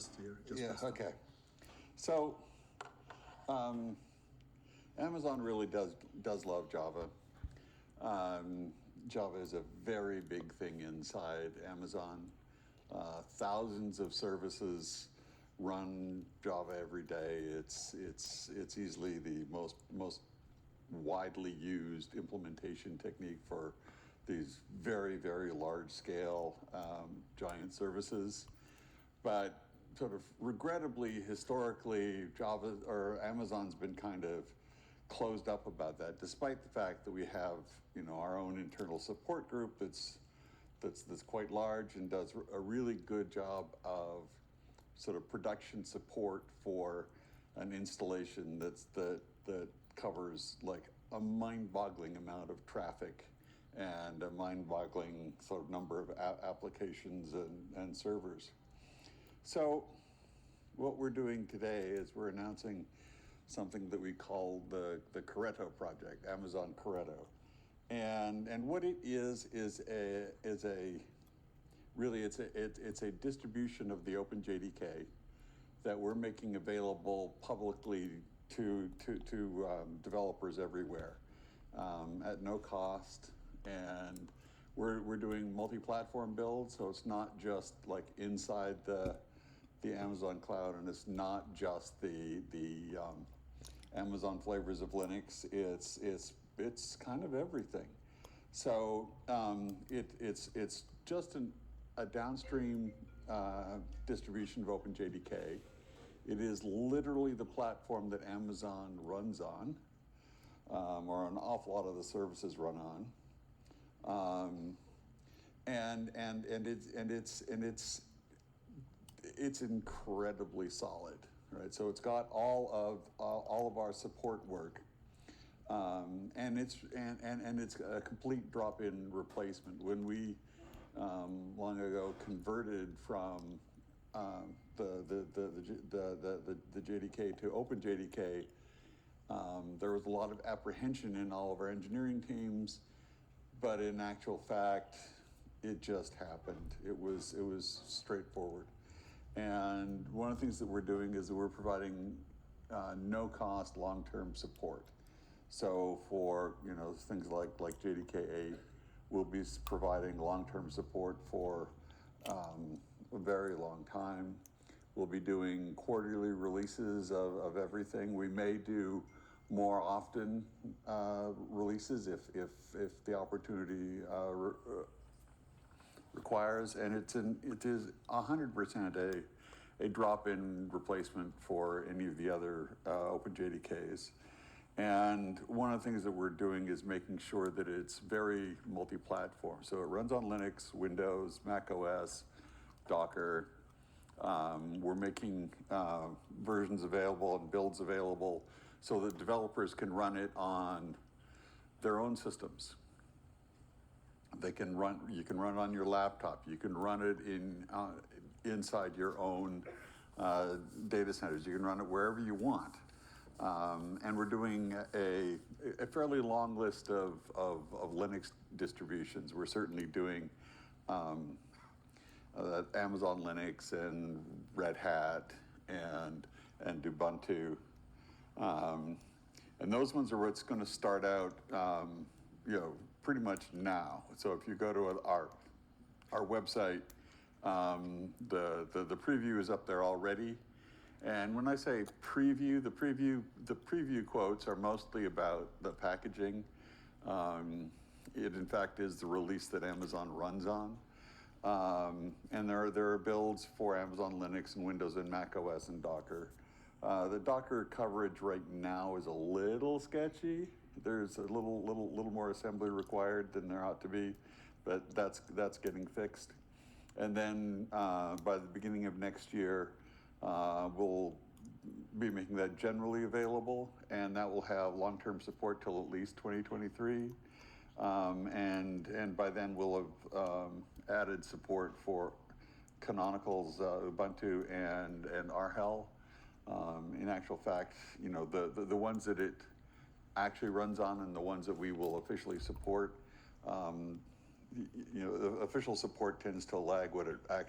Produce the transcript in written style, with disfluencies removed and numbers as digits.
just here. Just Yeah, press start. okay. So, Amazon really does love Java. Java is a very big thing inside Amazon. Thousands of services run Java every day. It's easily the most widely used implementation technique for these very, very large scale giant services. But sort of regrettably, historically, Java or Amazon's been kind of closed up about that, despite the fact that we have, our own internal support group that's quite large and does a really good job of sort of production support for an installation that covers like a mind-boggling amount of traffic and a mind-boggling sort of number of applications and servers. So what we're doing today is we're announcing something that we call the Corretto project, Amazon Corretto. And what it is a distribution of the OpenJDK that we're making available publicly to developers everywhere at no cost. And we're doing multi-platform builds, so it's not just like inside the Amazon cloud, and it's not just the Amazon flavors of Linux. It's kind of everything. So it's just a downstream distribution of OpenJDK. It is literally the platform that Amazon runs on, or an awful lot of the services run on, and it's incredibly solid, right? So it's got all of our support work, and it's a complete drop-in replacement. When we long ago converted from the JDK to OpenJDK, there was a lot of apprehension in all of our engineering teams, but in actual fact, it just happened. It was straightforward. And one of the things that we're doing is that we're providing no-cost long-term support. So for things like JDK8, we'll be providing long-term support for a very long time. We'll be doing quarterly releases of everything. We may do more often releases if the opportunity requires, and it is 100% a drop-in replacement for any of the other OpenJDKs. And one of the things that we're doing is making sure that it's very multi-platform. So it runs on Linux, Windows, Mac OS, Docker. We're making versions available and builds available so that developers can run it on their own systems. You can run it on your laptop. You can run it inside your own data centers. You can run it wherever you want. And we're doing a fairly long list of Linux distributions. We're certainly doing Amazon Linux and Red Hat and Ubuntu. And those ones are what's going to start out, pretty much now. So if you go to our website, the preview is up there already. And when I say preview, the preview quotes are mostly about the packaging. It in fact is the release that Amazon runs on. And there are builds for Amazon Linux and Windows and Mac OS and Docker. The Docker coverage right now is a little sketchy. There's a little more assembly required than there ought to be, but that's getting fixed. And then by the beginning of next year, we'll be making that generally available, and that will have long-term support till at least 2023. And by then we'll have added support for Canonical's Ubuntu and RHEL. In actual fact, the ones that it actually runs on and the ones that we will officially support, the official support tends to lag what it actually